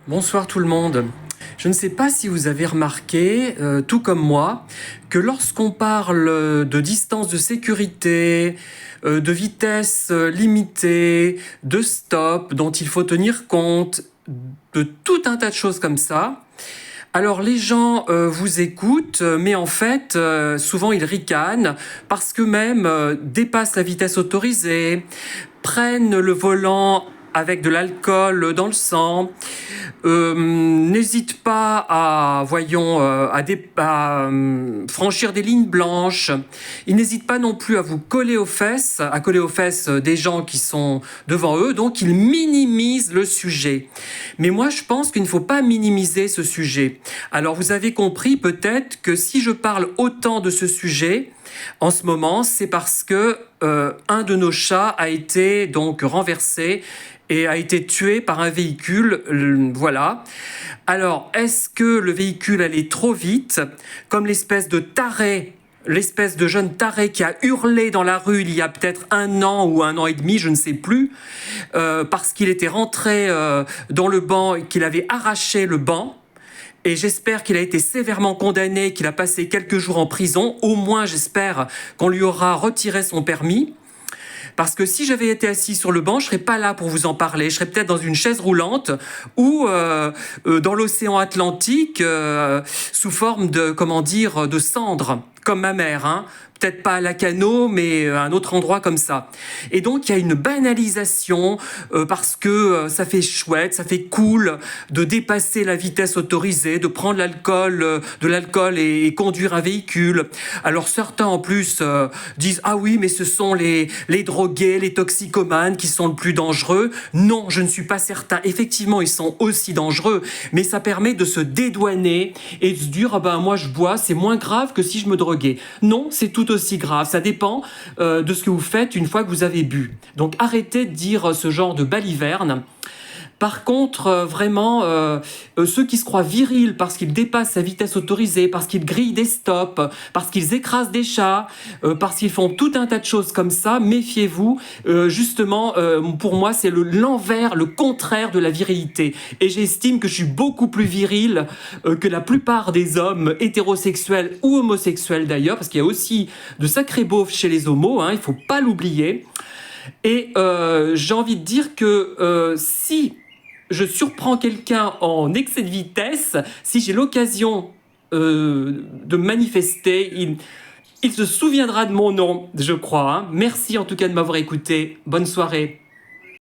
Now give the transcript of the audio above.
Bonsoir tout le monde. Je ne sais pas si vous avez remarqué, tout comme moi, que lorsqu'on parle de distance de sécurité, de vitesse limitée, de stop dont il faut tenir compte, de tout un tas de choses comme ça, alors les gens vous écoutent, mais en fait, souvent ils ricanent parce que même dépassent la vitesse autorisée, prennent le volant avec de l'alcool dans le sang, n'hésitent pas à, voyons, franchir des lignes blanches. Ils n'hésitent pas non plus à vous coller aux fesses des gens qui sont devant eux. Donc ils minimisent le sujet. Mais moi, je pense qu'il ne faut pas minimiser ce sujet. Alors vous avez compris peut-être que si je parle autant de ce sujet en ce moment, c'est parce que un de nos chats a été donc renversé et a été tué par un véhicule, voilà. Alors, est-ce que le véhicule allait trop vite, comme l'espèce de taré, l'espèce de jeune taré qui a hurlé dans la rue il y a peut-être 1 an ou 1 an et demi, je ne sais plus, parce qu'il était rentré dans le banc et qu'il avait arraché le banc. Et j'espère qu'il a été sévèrement condamné, qu'il a passé quelques jours en prison. Au moins, j'espère qu'on lui aura retiré son permis. Parce que si j'avais été assis sur le banc, je serais pas là pour vous en parler. Je serais peut-être dans une chaise roulante ou dans l'océan Atlantique sous forme de, comment dire, de cendres, comme ma mère, hein. Peut-être pas à Lacanau, mais à un autre endroit comme ça. Et donc, il y a une banalisation parce que ça fait chouette, ça fait cool de dépasser la vitesse autorisée, de prendre de l'alcool et conduire un véhicule. Alors, certains, en plus, disent « Ah oui, mais ce sont les drogués, les toxicomanes qui sont le plus dangereux. » Non, je ne suis pas certain. Effectivement, ils sont aussi dangereux, mais ça permet de se dédouaner et de se dire « Ah ben, moi, je bois, c'est moins grave que si je me droguais. » Non, c'est tout aussi grave. Ça dépend de ce que vous faites une fois que vous avez bu. Donc arrêtez de dire ce genre de balivernes. Par contre, vraiment, ceux qui se croient virils parce qu'ils dépassent la vitesse autorisée, parce qu'ils grillent des stops, parce qu'ils écrasent des chats, parce qu'ils font tout un tas de choses comme ça, méfiez-vous. Justement, pour moi, c'est l'envers, le contraire de la virilité. Et j'estime que je suis beaucoup plus viril que la plupart des hommes hétérosexuels ou homosexuels d'ailleurs, parce qu'il y a aussi de sacrés beaufs chez les homos, hein, il ne faut pas l'oublier. Et j'ai envie de dire que si je surprends quelqu'un en excès de vitesse, si j'ai l'occasion de manifester, il se souviendra de mon nom, je crois. Hein. Merci en tout cas de m'avoir écouté. Bonne soirée.